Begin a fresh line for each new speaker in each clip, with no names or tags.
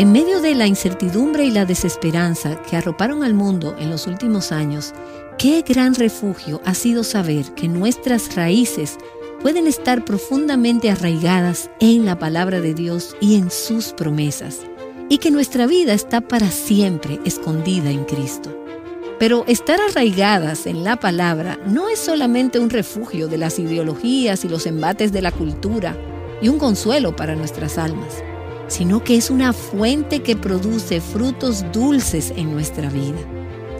En medio de la incertidumbre y la desesperanza que arroparon al mundo en los últimos años, qué gran refugio ha sido saber que nuestras raíces pueden estar profundamente arraigadas en la palabra de Dios y en sus promesas, y que nuestra vida está para siempre escondida en Cristo. Pero estar arraigadas en la palabra no es solamente un refugio de las ideologías y los embates de la cultura y un consuelo para nuestras almas, sino que es una fuente que produce frutos dulces en nuestra vida.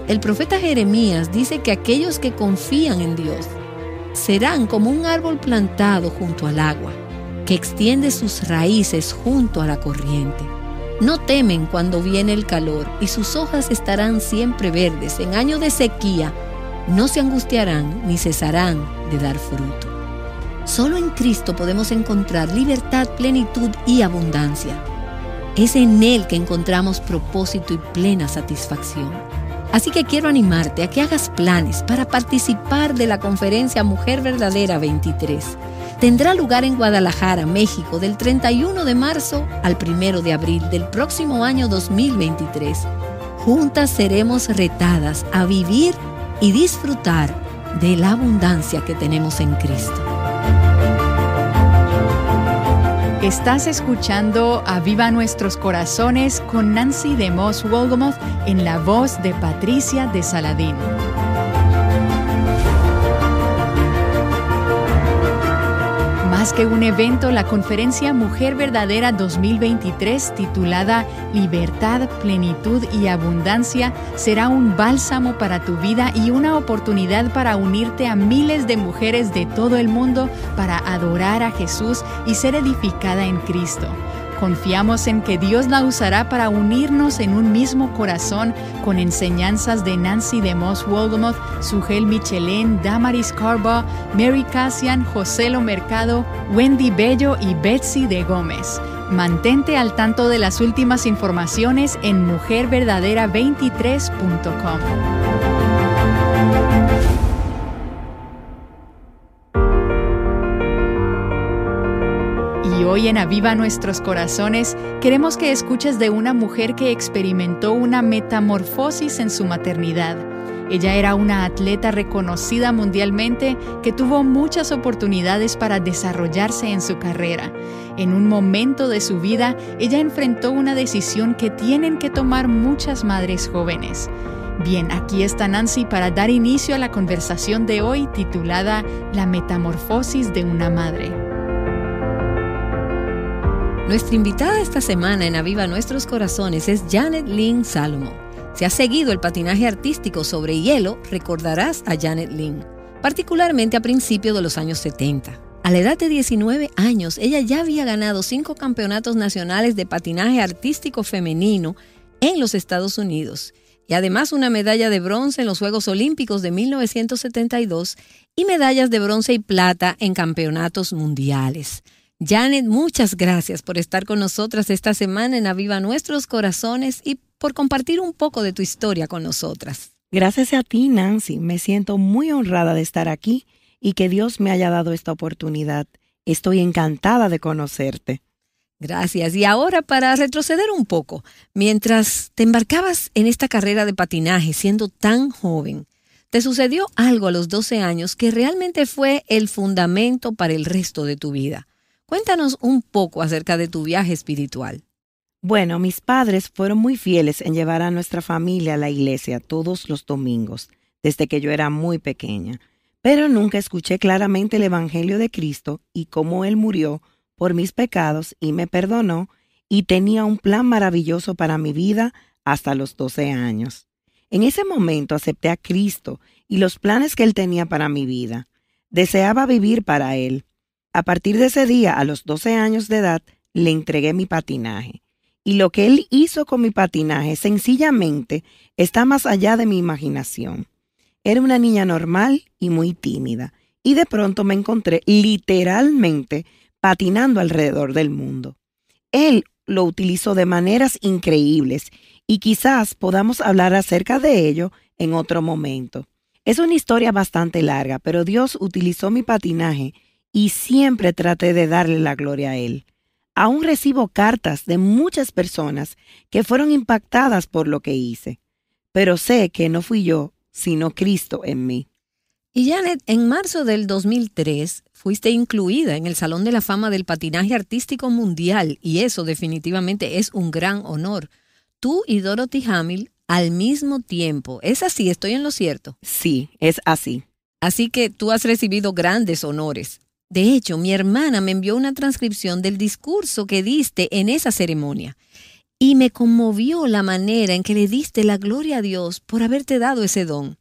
El profeta Jeremías dice que aquellos que confían en Dios serán como un árbol plantado junto al agua, que extiende sus raíces junto a la corriente. No temen cuando viene el calor y sus hojas estarán siempre verdes. En año de sequía no se angustiarán ni cesarán de dar fruto. Solo en Cristo podemos encontrar libertad, plenitud y abundancia. Es en Él que encontramos propósito y plena satisfacción. Así que quiero animarte a que hagas planes para participar de la conferencia Mujer Verdadera 23. Tendrá lugar en Guadalajara, México, del 31 de marzo al 1 de abril del próximo año 2023. Juntas seremos retadas a vivir y disfrutar de la abundancia que tenemos en Cristo.
Estás escuchando Aviva Nuestros Corazones con Nancy DeMoss Wolgemuth en la voz de Patricia de Saladín. Más que un evento, la conferencia Mujer Verdadera 2023, titulada Libertad, Plenitud y Abundancia, será un bálsamo para tu vida y una oportunidad para unirte a miles de mujeres de todo el mundo para adorar a Jesús y ser edificada en Cristo. Confiamos en que Dios la usará para unirnos en un mismo corazón con enseñanzas de Nancy DeMoss Wolgemuth, Sujel Michelén, Damaris Carbaugh, Mary Cassian, Joselo Mercado, Wendy Bello y Betsy de Gómez. Mantente al tanto de las últimas informaciones en mujerverdadera23.com. Y hoy en Aviva Nuestros Corazones queremos que escuches de una mujer que experimentó una metamorfosis en su maternidad. Ella era una atleta reconocida mundialmente que tuvo muchas oportunidades para desarrollarse en su carrera. En un momento de su vida, ella enfrentó una decisión que tienen que tomar muchas madres jóvenes. Bien, aquí está Nancy para dar inicio a la conversación de hoy titulada La metamorfosis de una madre.
Nuestra invitada esta semana en Aviva Nuestros Corazones es Janet Lynn Salomon. Si has seguido el patinaje artístico sobre hielo, recordarás a Janet Lynn, particularmente a principios de los años 70. A la edad de 19 años, ella ya había ganado 5 campeonatos nacionales de patinaje artístico femenino en los Estados Unidos y además una medalla de bronce en los Juegos Olímpicos de 1972 y medallas de bronce y plata en campeonatos mundiales. Janet, muchas gracias por estar con nosotras esta semana en Aviva Nuestros Corazones y por compartir un poco de tu historia con nosotras.
Gracias a ti, Nancy. Me siento muy honrada de estar aquí y que Dios me haya dado esta oportunidad. Estoy encantada de conocerte.
Gracias. Y ahora, para retroceder un poco, mientras te embarcabas en esta carrera de patinaje siendo tan joven, te sucedió algo a los 12 años que realmente fue el fundamento para el resto de tu vida. Cuéntanos un poco acerca de tu viaje espiritual.
Bueno, mis padres fueron muy fieles en llevar a nuestra familia a la iglesia todos los domingos, desde que yo era muy pequeña. Pero nunca escuché claramente el Evangelio de Cristo y cómo Él murió por mis pecados y me perdonó y tenía un plan maravilloso para mi vida hasta los 12 años. En ese momento acepté a Cristo y los planes que Él tenía para mi vida. Deseaba vivir para Él. A partir de ese día, a los 12 años de edad, le entregué mi patinaje. Y lo que Él hizo con mi patinaje sencillamente está más allá de mi imaginación. Era una niña normal y muy tímida. Y de pronto me encontré literalmente patinando alrededor del mundo. Él lo utilizó de maneras increíbles y quizás podamos hablar acerca de ello en otro momento. Es una historia bastante larga, pero Dios utilizó mi patinaje y siempre traté de darle la gloria a Él. Aún recibo cartas de muchas personas que fueron impactadas por lo que hice. Pero sé que no fui yo, sino Cristo en mí.
Y Janet, en marzo del 2003 fuiste incluida en el Salón de la Fama del Patinaje Artístico Mundial y eso definitivamente es un gran honor. Tú y Dorothy Hamill al mismo tiempo. ¿Es así? ¿Estoy en lo cierto?
Sí, es así.
Así que tú has recibido grandes honores. De hecho, mi hermana me envió una transcripción del discurso que diste en esa ceremonia y me conmovió la manera en que le diste la gloria a Dios por haberte dado ese don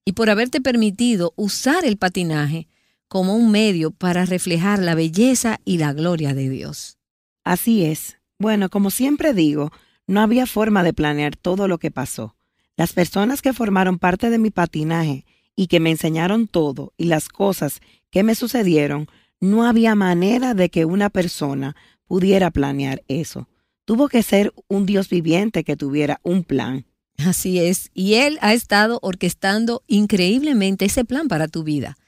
y por haberte permitido usar el patinaje como un medio para reflejar la belleza y la gloria de Dios.
Así es. Bueno, como siempre digo, no había forma de planear todo lo que pasó. Las personas que formaron parte de mi patinaje y que me enseñaron todo y las cosas que me sucedieron, no había manera de que una persona pudiera planear eso. Tuvo que ser un Dios viviente que tuviera un plan.
Así es, y Él ha estado orquestando increíblemente ese plan para tu vida,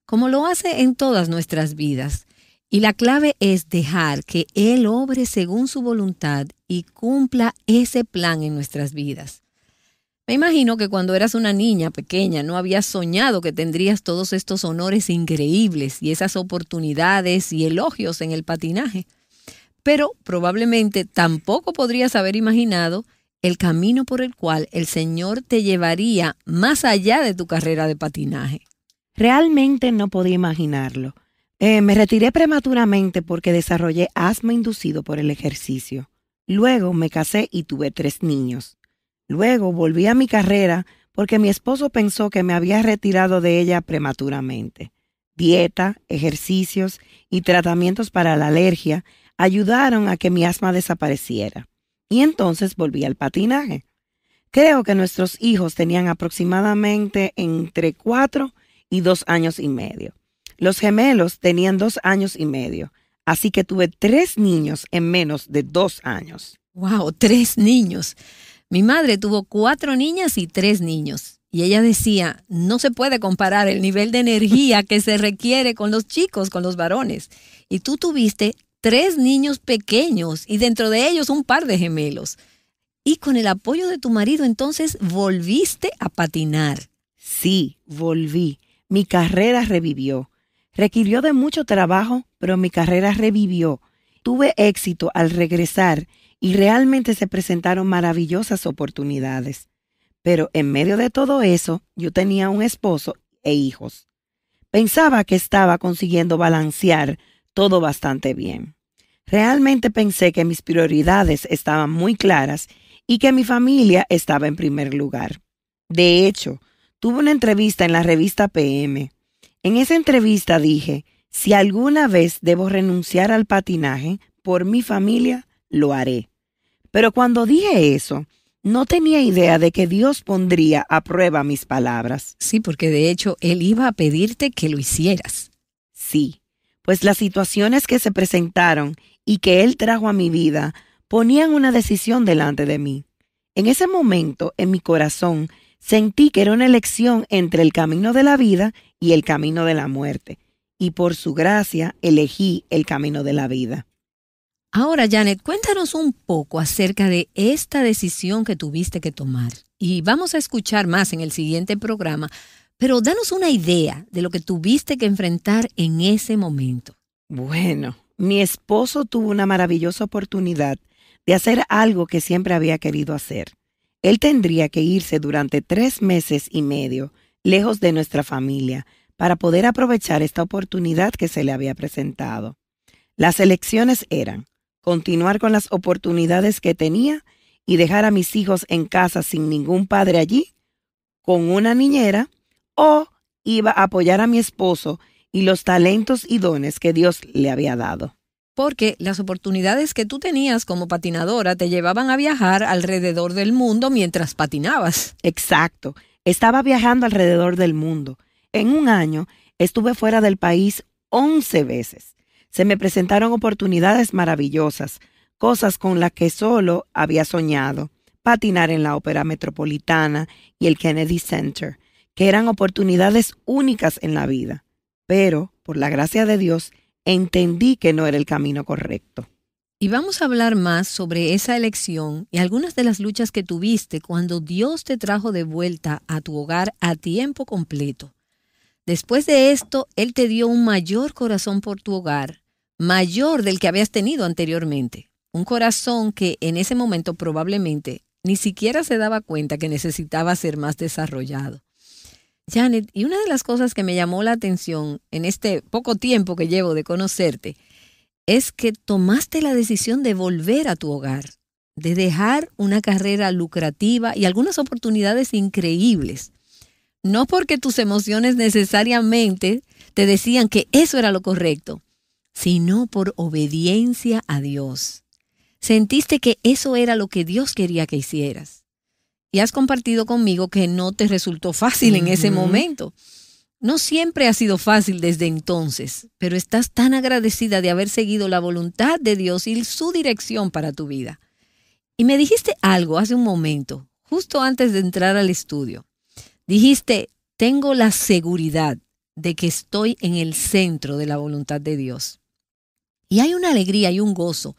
como lo hace en todas nuestras vidas. Y la clave es dejar que Él obre según su voluntad y cumpla ese plan en nuestras vidas. Me imagino que cuando eras una niña pequeña no habías soñado que tendrías todos estos honores increíbles y esas oportunidades y elogios en el patinaje. Pero probablemente tampoco podrías haber imaginado el camino por el cual el Señor te llevaría más allá de tu carrera de patinaje.
Realmente no podía imaginarlo. Me retiré prematuramente porque desarrollé asma inducido por el ejercicio. Luego me casé y tuve 3 niños. Luego volví a mi carrera porque mi esposo pensó que me había retirado de ella prematuramente. Dieta, ejercicios y tratamientos para la alergia ayudaron a que mi asma desapareciera. Y entonces volví al patinaje. Creo que nuestros hijos tenían aproximadamente entre 4 y 2 años y medio. Los gemelos tenían 2 años y medio, así que tuve 3 niños en menos de 2 años.
¡Wow! 3 niños. Mi madre tuvo 4 niñas y 3 niños. Y ella decía, no se puede comparar el nivel de energía que se requiere con los chicos, con los varones. Y tú tuviste 3 niños pequeños y dentro de ellos un par de gemelos. Y con el apoyo de tu marido, entonces, volviste a patinar.
Sí, volví. Mi carrera revivió. Requirió de mucho trabajo, pero mi carrera revivió. Tuve éxito al regresar y realmente se presentaron maravillosas oportunidades. Pero en medio de todo eso, yo tenía un esposo e hijos. Pensaba que estaba consiguiendo balancear todo bastante bien. Realmente pensé que mis prioridades estaban muy claras y que mi familia estaba en primer lugar. De hecho, tuve una entrevista en la revista PM. En esa entrevista dije, si alguna vez debo renunciar al patinaje por mi familia, lo haré. Pero cuando dije eso, no tenía idea de que Dios pondría a prueba mis palabras.
Sí, porque de hecho Él iba a pedirte que lo hicieras.
Sí, pues las situaciones que se presentaron y que Él trajo a mi vida ponían una decisión delante de mí. En ese momento, en mi corazón, sentí que era una elección entre el camino de la vida y el camino de la muerte. Y por su gracia, elegí el camino de la vida.
Ahora, Janet, cuéntanos un poco acerca de esta decisión que tuviste que tomar. Y vamos a escuchar más en el siguiente programa, pero danos una idea de lo que tuviste que enfrentar en ese momento.
Bueno, mi esposo tuvo una maravillosa oportunidad de hacer algo que siempre había querido hacer. Él tendría que irse durante 3 meses y medio, lejos de nuestra familia, para poder aprovechar esta oportunidad que se le había presentado. Las elecciones eran continuar con las oportunidades que tenía y dejar a mis hijos en casa sin ningún padre allí, con una niñera, o iba a apoyar a mi esposo y los talentos y dones que Dios le había dado.
Porque las oportunidades que tú tenías como patinadora te llevaban a viajar alrededor del mundo mientras patinabas.
Exacto. Estaba viajando alrededor del mundo. En un año estuve fuera del país 11 veces. Se me presentaron oportunidades maravillosas, cosas con las que solo había soñado. Patinar en la Ópera Metropolitana y el Kennedy Center, que eran oportunidades únicas en la vida. Pero, por la gracia de Dios, entendí que no era el camino correcto.
Y vamos a hablar más sobre esa elección y algunas de las luchas que tuviste cuando Dios te trajo de vuelta a tu hogar a tiempo completo. Después de esto, Él te dio un mayor corazón por tu hogar, mayor del que habías tenido anteriormente. Un corazón que en ese momento probablemente ni siquiera se daba cuenta que necesitaba ser más desarrollado. Janet, y una de las cosas que me llamó la atención en este poco tiempo que llevo de conocerte, es que tomaste la decisión de volver a tu hogar, de dejar una carrera lucrativa y algunas oportunidades increíbles. No porque tus emociones necesariamente te decían que eso era lo correcto, sino por obediencia a Dios. Sentiste que eso era lo que Dios quería que hicieras. Y has compartido conmigo que no te resultó fácil en ese momento. No siempre ha sido fácil desde entonces, pero estás tan agradecida de haber seguido la voluntad de Dios y su dirección para tu vida. Y me dijiste algo hace un momento, justo antes de entrar al estudio. Dijiste, tengo la seguridad de que estoy en el centro de la voluntad de Dios. Y hay una alegría y un gozo,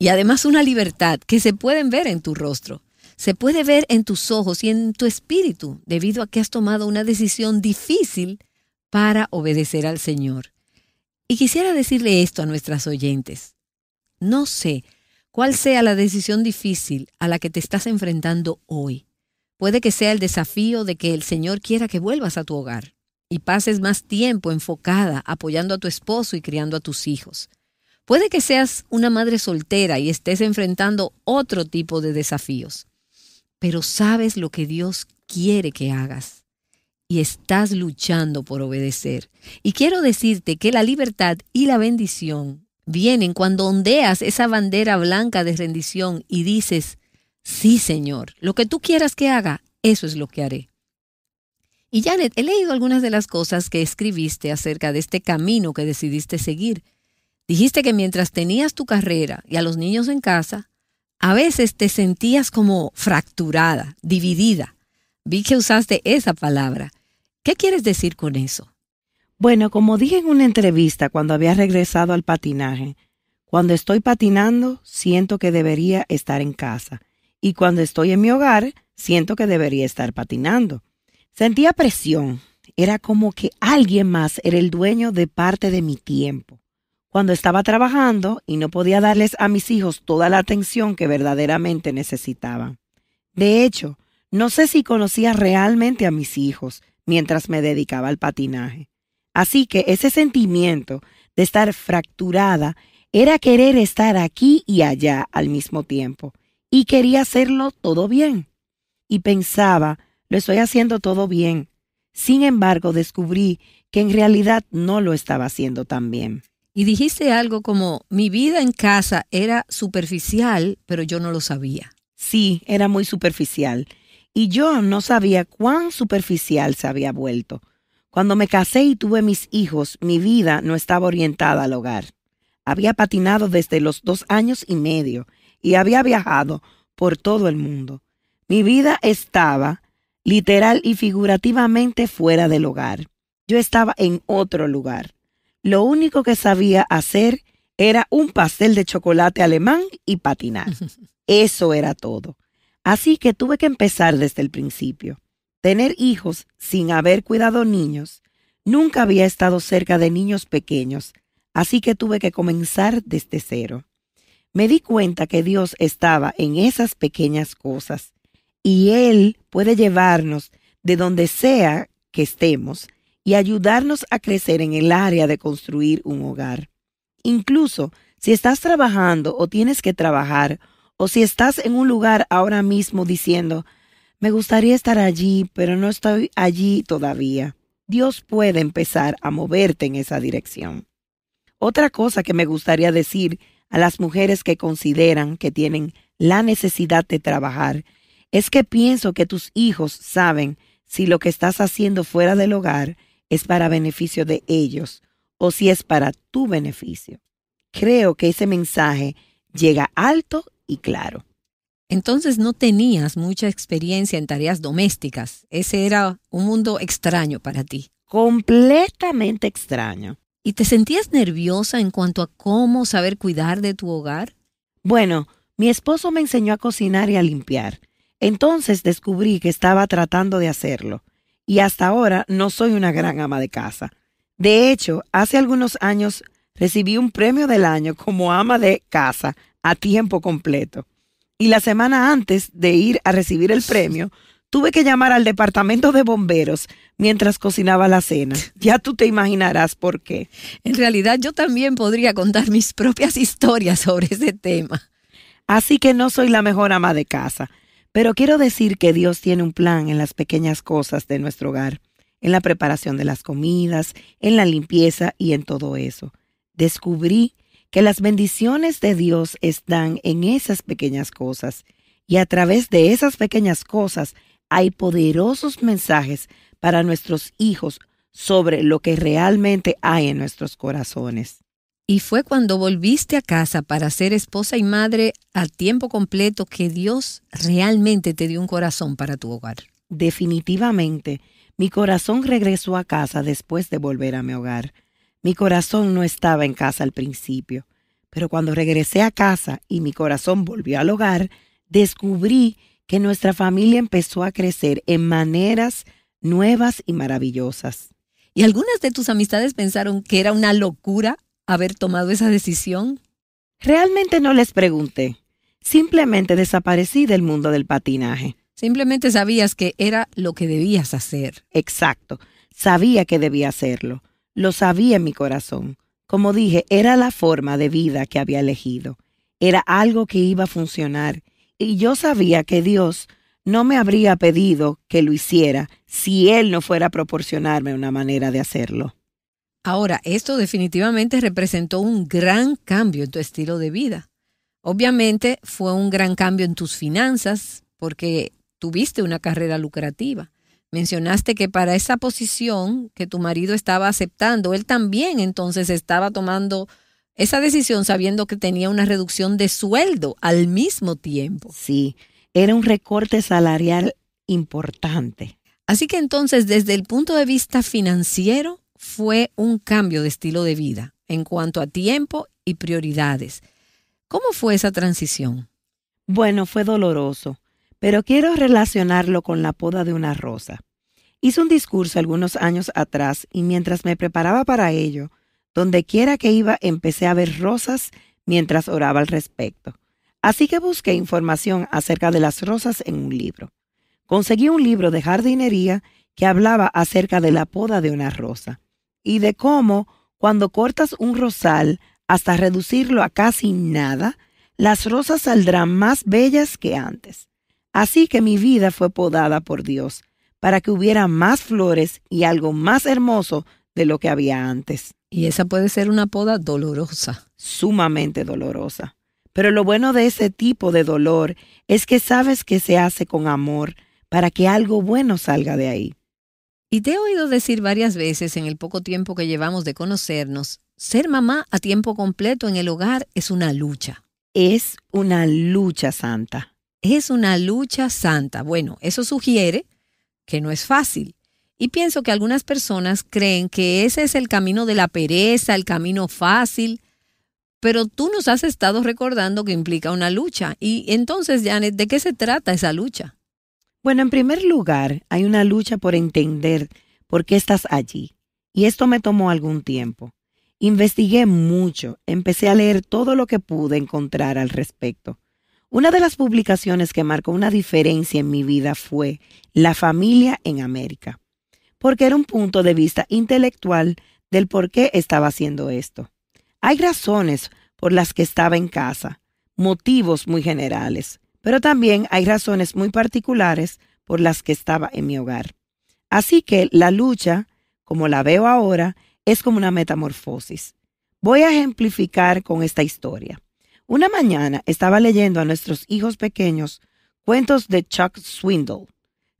y además una libertad que se pueden ver en tu rostro. Se puede ver en tus ojos y en tu espíritu debido a que has tomado una decisión difícil para obedecer al Señor. Y quisiera decirle esto a nuestras oyentes. No sé cuál sea la decisión difícil a la que te estás enfrentando hoy. Puede que sea el desafío de que el Señor quiera que vuelvas a tu hogar y pases más tiempo enfocada apoyando a tu esposo y criando a tus hijos. Puede que seas una madre soltera y estés enfrentando otro tipo de desafíos. Pero sabes lo que Dios quiere que hagas y estás luchando por obedecer. Y quiero decirte que la libertad y la bendición vienen cuando ondeas esa bandera blanca de rendición y dices, sí, Señor, lo que tú quieras que haga, eso es lo que haré. Y Janet, he leído algunas de las cosas que escribiste acerca de este camino que decidiste seguir. Dijiste que mientras tenías tu carrera y a los niños en casa, a veces te sentías como fracturada, dividida. Vi que usaste esa palabra. ¿Qué quieres decir con eso?
Bueno, como dije en una entrevista cuando había regresado al patinaje, cuando estoy patinando, siento que debería estar en casa. Y cuando estoy en mi hogar, siento que debería estar patinando. Sentía presión. Era como que alguien más era el dueño de parte de mi tiempo. Cuando estaba trabajando y no podía darles a mis hijos toda la atención que verdaderamente necesitaban. De hecho, no sé si conocía realmente a mis hijos mientras me dedicaba al patinaje. Así que ese sentimiento de estar fracturada era querer estar aquí y allá al mismo tiempo. Y quería hacerlo todo bien. Y pensaba, lo estoy haciendo todo bien. Sin embargo, descubrí que en realidad no lo estaba haciendo tan bien.
Y dijiste algo como, mi vida en casa era superficial, pero yo no lo sabía.
Sí, era muy superficial. Y yo no sabía cuán superficial se había vuelto. Cuando me casé y tuve mis hijos, mi vida no estaba orientada al hogar. Había patinado desde los 2 años y medio y había viajado por todo el mundo. Mi vida estaba, literal y figurativamente, fuera del hogar. Yo estaba en otro lugar. Lo único que sabía hacer era un pastel de chocolate alemán y patinar. Eso era todo. Así que tuve que empezar desde el principio. Tener hijos sin haber cuidado niños. Nunca había estado cerca de niños pequeños, así que tuve que comenzar desde cero. Me di cuenta que Dios estaba en esas pequeñas cosas y Él puede llevarnos de donde sea que estemos y ayudarnos a crecer en el área de construir un hogar. Incluso si estás trabajando o tienes que trabajar, o si estás en un lugar ahora mismo diciendo, me gustaría estar allí, pero no estoy allí todavía. Dios puede empezar a moverte en esa dirección. Otra cosa que me gustaría decir a las mujeres que consideran que tienen la necesidad de trabajar es que pienso que tus hijos saben si lo que estás haciendo fuera del hogar es para beneficio de ellos o si es para tu beneficio. Creo que ese mensaje llega alto y claro.
Entonces no tenías mucha experiencia en tareas domésticas. Ese era un mundo extraño para ti.
Completamente extraño.
¿Y te sentías nerviosa en cuanto a cómo saber cuidar de tu hogar?
Bueno, mi esposo me enseñó a cocinar y a limpiar. Entonces descubrí que estaba tratando de hacerlo. Y hasta ahora no soy una gran ama de casa. De hecho, hace algunos años recibí un premio del año como ama de casa a tiempo completo. Y la semana antes de ir a recibir el premio, tuve que llamar al departamento de bomberos mientras cocinaba la cena. Ya tú te imaginarás por qué.
En realidad yo también podría contar mis propias historias sobre ese tema.
Así que no soy la mejor ama de casa, pero quiero decir que Dios tiene un plan en las pequeñas cosas de nuestro hogar, en la preparación de las comidas, en la limpieza y en todo eso. Descubrí que las bendiciones de Dios están en esas pequeñas cosas y a través de esas pequeñas cosas hay poderosos mensajes para nuestros hijos sobre lo que realmente hay en nuestros corazones.
Y fue cuando volviste a casa para ser esposa y madre a tiempo completo que Dios realmente te dio un corazón para tu hogar.
Definitivamente, mi corazón regresó a casa después de volver a mi hogar. Mi corazón no estaba en casa al principio, pero cuando regresé a casa y mi corazón volvió al hogar, descubrí que nuestra familia empezó a crecer en maneras nuevas y maravillosas.
¿Y algunas de tus amistades pensaron que era una locura haber tomado esa decisión?
Realmente no les pregunté. Simplemente desaparecí del mundo del patinaje.
Simplemente sabías que era lo que debías hacer.
Exacto. Sabía que debía hacerlo. Lo sabía en mi corazón. Como dije, era la forma de vida que había elegido. Era algo que iba a funcionar. Y yo sabía que Dios no me habría pedido que lo hiciera si Él no fuera a proporcionarme una manera de hacerlo.
Ahora, esto definitivamente representó un gran cambio en tu estilo de vida. Obviamente fue un gran cambio en tus finanzas porque tuviste una carrera lucrativa. Mencionaste que para esa posición que tu marido estaba aceptando, él también entonces estaba tomando esa decisión sabiendo que tenía una reducción de sueldo al mismo tiempo.
Sí, era un recorte salarial importante.
Así que entonces, desde el punto de vista financiero, fue un cambio de estilo de vida en cuanto a tiempo y prioridades. ¿Cómo fue esa transición?
Bueno, fue doloroso, pero quiero relacionarlo con la poda de una rosa. Hice un discurso algunos años atrás y mientras me preparaba para ello, donde quiera que iba empecé a ver rosas mientras oraba al respecto. Así que busqué información acerca de las rosas en un libro. Conseguí un libro de jardinería que hablaba acerca de la poda de una rosa y de cómo cuando cortas un rosal hasta reducirlo a casi nada, las rosas saldrán más bellas que antes. Así que mi vida fue podada por Dios para que hubiera más flores y algo más hermoso de lo que había antes.
Y esa puede ser una poda dolorosa.
Sumamente dolorosa. Pero lo bueno de ese tipo de dolor es que sabes que se hace con amor para que algo bueno salga de ahí.
Y te he oído decir varias veces en el poco tiempo que llevamos de conocernos, ser mamá a tiempo completo en el hogar es una lucha.
Es una lucha santa.
Es una lucha santa. Bueno, eso sugiere que no es fácil. Y pienso que algunas personas creen que ese es el camino de la pereza, el camino fácil. Pero tú nos has estado recordando que implica una lucha. Y entonces, Janet, ¿de qué se trata esa lucha?
Bueno, en primer lugar, hay una lucha por entender por qué estás allí. Y esto me tomó algún tiempo. Investigué mucho, empecé a leer todo lo que pude encontrar al respecto. Una de las publicaciones que marcó una diferencia en mi vida fue La familia en América, porque era un punto de vista intelectual del por qué estaba haciendo esto. Hay razones por las que estaba en casa, motivos muy generales, pero también hay razones muy particulares por las que estaba en mi hogar. Así que la lucha, como la veo ahora, es como una metamorfosis. Voy a ejemplificar con esta historia. Una mañana estaba leyendo a nuestros hijos pequeños cuentos de Chuck Swindoll.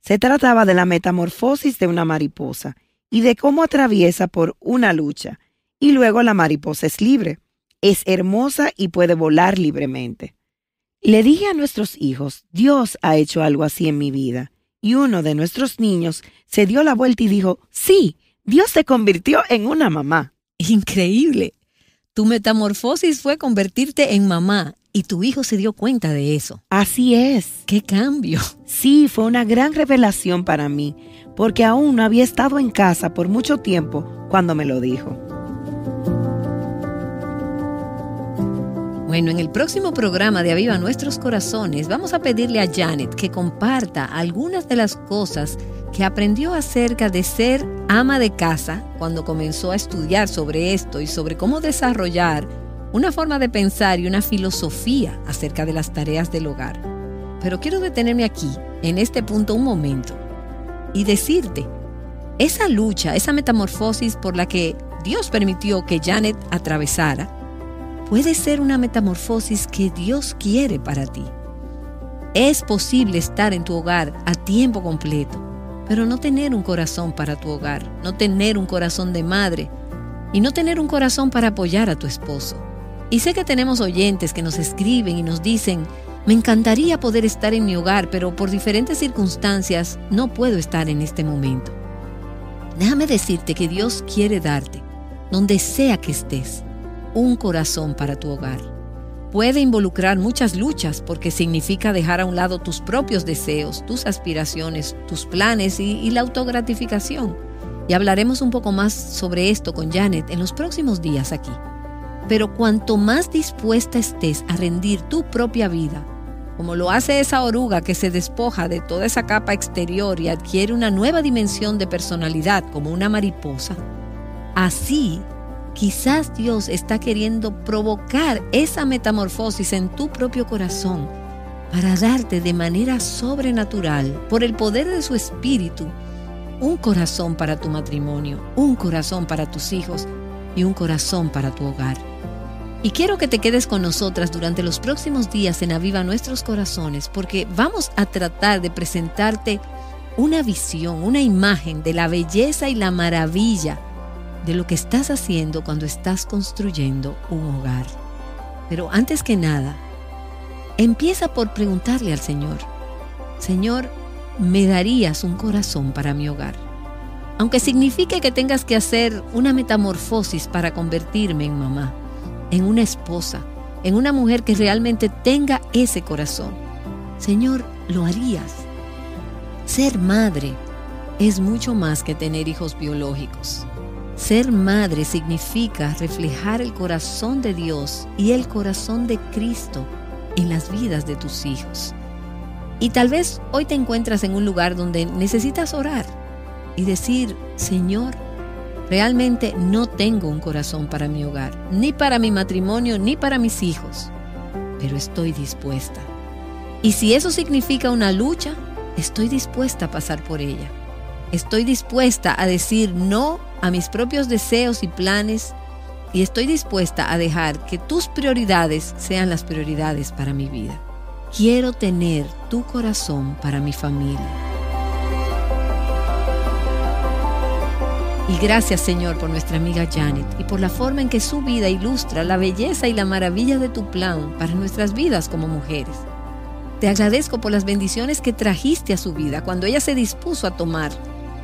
Se trataba de la metamorfosis de una mariposa y de cómo atraviesa por una lucha. Y luego la mariposa es libre, es hermosa y puede volar libremente. Le dije a nuestros hijos, Dios ha hecho algo así en mi vida. Y uno de nuestros niños se dio la vuelta y dijo, sí, Dios se convirtió en una mamá.
Increíble. Tu metamorfosis fue convertirte en mamá. Y tu hijo se dio cuenta de eso.
Así es.
¡Qué cambio!
Sí, fue una gran revelación para mí, porque aún no había estado en casa por mucho tiempo cuando me lo dijo.
Bueno, en el próximo programa de Aviva Nuestros Corazones vamos a pedirle a Janet que comparta algunas de las cosas que aprendió acerca de ser ama de casa cuando comenzó a estudiar sobre esto y sobre cómo desarrollar una forma de pensar y una filosofía acerca de las tareas del hogar. Pero quiero detenerme aquí, en este punto, un momento y decirte, esa lucha, esa metamorfosis por la que Dios permitió que Janet atravesara, puede ser una metamorfosis que Dios quiere para ti. Es posible estar en tu hogar a tiempo completo, pero no tener un corazón para tu hogar, no tener un corazón de madre y no tener un corazón para apoyar a tu esposo. Y sé que tenemos oyentes que nos escriben y nos dicen, me encantaría poder estar en mi hogar, pero por diferentes circunstancias no puedo estar en este momento. Déjame decirte que Dios quiere darte, donde sea que estés, un corazón para tu hogar. Puede involucrar muchas luchas porque significa dejar a un lado tus propios deseos, tus aspiraciones, tus planes y la autogratificación. Y hablaremos un poco más sobre esto con Janet en los próximos días aquí. Pero cuanto más dispuesta estés a rendir tu propia vida, como lo hace esa oruga que se despoja de toda esa capa exterior y adquiere una nueva dimensión de personalidad como una mariposa, así quizás Dios está queriendo provocar esa metamorfosis en tu propio corazón para darte de manera sobrenatural, por el poder de su espíritu, un corazón para tu matrimonio, un corazón para tus hijos y un corazón para tu hogar. Y quiero que te quedes con nosotras durante los próximos días en Aviva Nuestros Corazones, porque vamos a tratar de presentarte una visión, una imagen de la belleza y la maravilla de lo que estás haciendo cuando estás construyendo un hogar. Pero antes que nada, empieza por preguntarle al Señor, Señor, ¿me darías un corazón para mi hogar? Aunque signifique que tengas que hacer una metamorfosis para convertirme en mamá, en una esposa, en una mujer que realmente tenga ese corazón. Señor, ¿lo harías? Ser madre es mucho más que tener hijos biológicos. Ser madre significa reflejar el corazón de Dios y el corazón de Cristo en las vidas de tus hijos. Y tal vez hoy te encuentras en un lugar donde necesitas orar y decir, Señor, realmente no tengo un corazón para mi hogar, ni para mi matrimonio, ni para mis hijos, pero estoy dispuesta. Y si eso significa una lucha, estoy dispuesta a pasar por ella. Estoy dispuesta a decir no a mis propios deseos y planes y estoy dispuesta a dejar que tus prioridades sean las prioridades para mi vida. Quiero tener tu corazón para mi familia. Y gracias, Señor, por nuestra amiga Janet y por la forma en que su vida ilustra la belleza y la maravilla de tu plan para nuestras vidas como mujeres. Te agradezco por las bendiciones que trajiste a su vida cuando ella se dispuso a tomar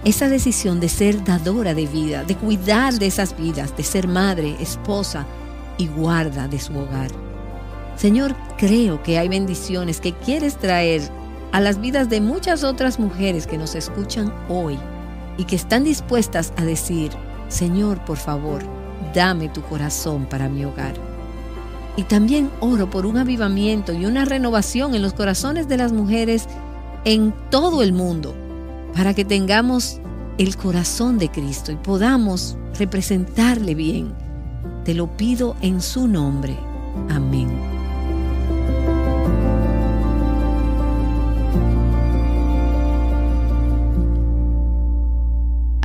esa decisión de ser dadora de vida, de cuidar de esas vidas, de ser madre, esposa y guarda de su hogar. Señor, creo que hay bendiciones que quieres traer a las vidas de muchas otras mujeres que nos escuchan hoy y que están dispuestas a decir, Señor, por favor, dame tu corazón para mi hogar. Y también oro por un avivamiento y una renovación en los corazones de las mujeres en todo el mundo, para que tengamos el corazón de Cristo y podamos representarle bien. Te lo pido en su nombre. Amén.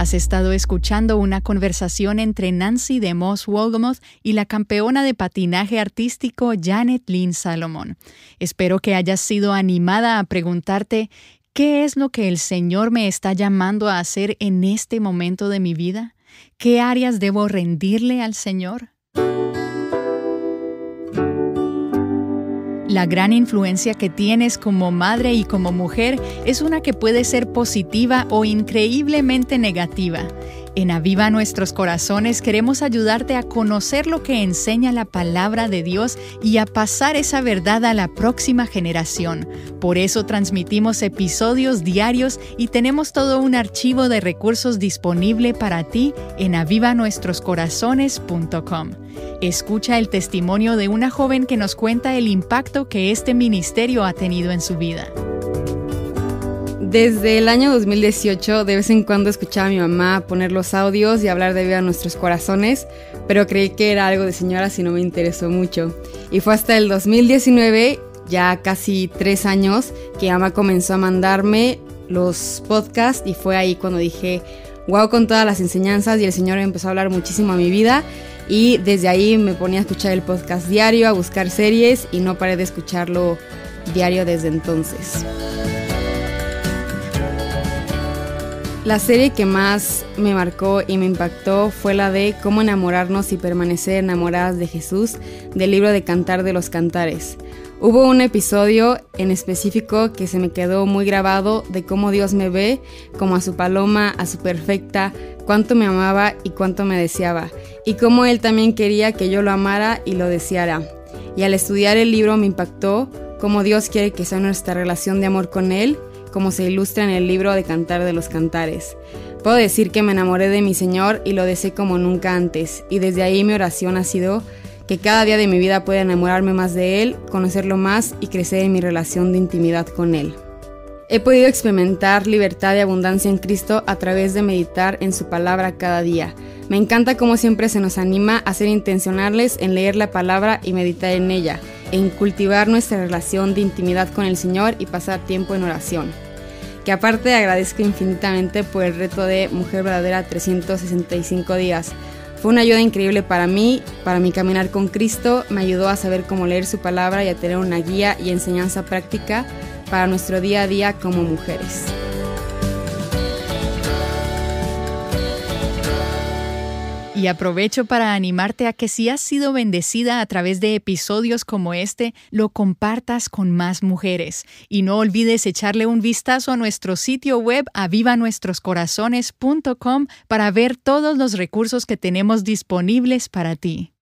Has estado escuchando una conversación entre Nancy DeMoss Wolgemuth y la campeona de patinaje artístico Janet Lynn Salomón. Espero que hayas sido animada a preguntarte ¿qué es lo que el Señor me está llamando a hacer en este momento de mi vida? ¿Qué áreas debo rendirle al Señor? La gran influencia que tienes como madre y como mujer es una que puede ser positiva o increíblemente negativa. En Aviva Nuestros Corazones queremos ayudarte a conocer lo que enseña la palabra de Dios y a pasar esa verdad a la próxima generación. Por eso transmitimos episodios diarios y tenemos todo un archivo de recursos disponible para ti en avivanuestroscorazones.com. Escucha el testimonio de una joven que nos cuenta el impacto que este ministerio ha tenido en su vida.
Desde el año 2018, de vez en cuando escuchaba a mi mamá poner los audios y hablar de Aviva Nuestros Corazones, pero creí que era algo de señoras y no me interesó mucho. Y fue hasta el 2019, ya casi 3 años, que mi mamá comenzó a mandarme los podcasts y fue ahí cuando dije, wow, con todas las enseñanzas, y el Señor empezó a hablar muchísimo a mi vida. Y desde ahí me ponía a escuchar el podcast diario, a buscar series y no paré de escucharlo diario desde entonces. La serie que más me marcó y me impactó fue la de Cómo enamorarnos y permanecer enamoradas de Jesús, del libro de Cantar de los Cantares. Hubo un episodio en específico que se me quedó muy grabado de cómo Dios me ve, como a su paloma, a su perfecta, cuánto me amaba y cuánto me deseaba, y cómo Él también quería que yo lo amara y lo deseara. Y al estudiar el libro me impactó cómo Dios quiere que sea nuestra relación de amor con Él, como se ilustra en el libro de Cantar de los Cantares. Puedo decir que me enamoré de mi Señor y lo deseé como nunca antes, y desde ahí mi oración ha sido que cada día de mi vida pueda enamorarme más de Él, conocerlo más y crecer en mi relación de intimidad con Él. He podido experimentar libertad y abundancia en Cristo a través de meditar en su palabra cada día. Me encanta cómo siempre se nos anima a ser intencionales en leer la palabra y meditar en ella, en cultivar nuestra relación de intimidad con el Señor y pasar tiempo en oración. Que aparte agradezco infinitamente por el reto de Mujer Verdadera 365 días. Fue una ayuda increíble para mí, para mi caminar con Cristo, me ayudó a saber cómo leer su palabra y a tener una guía y enseñanza práctica para nuestro día a día como mujeres.
Y aprovecho para animarte a que si has sido bendecida a través de episodios como este, lo compartas con más mujeres. Y no olvides echarle un vistazo a nuestro sitio web avivanuestroscorazones.com para ver todos los recursos que tenemos disponibles para ti.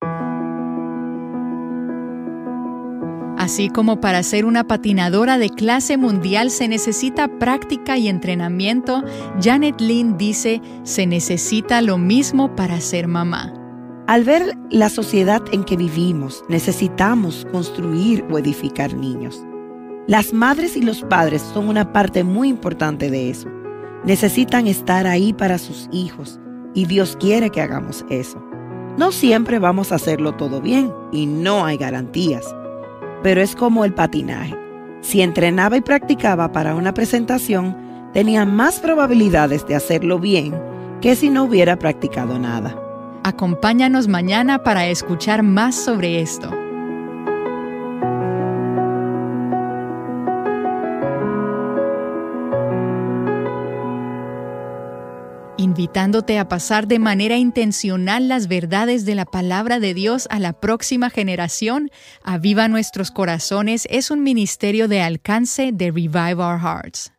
Así como para ser una patinadora de clase mundial se necesita práctica y entrenamiento, Janet Lynn dice, se necesita lo mismo para ser mamá.
Al ver la sociedad en que vivimos, necesitamos construir o edificar niños. Las madres y los padres son una parte muy importante de eso. Necesitan estar ahí para sus hijos y Dios quiere que hagamos eso. No siempre vamos a hacerlo todo bien y no hay garantías. Pero es como el patinaje. Si entrenaba y practicaba para una presentación, tenía más probabilidades de hacerlo bien que si no hubiera practicado nada.
Acompáñanos mañana para escuchar más sobre esto. Invitándote a pasar de manera intencional las verdades de la palabra de Dios a la próxima generación, Aviva Nuestros Corazones es un ministerio de alcance de Revive Our Hearts.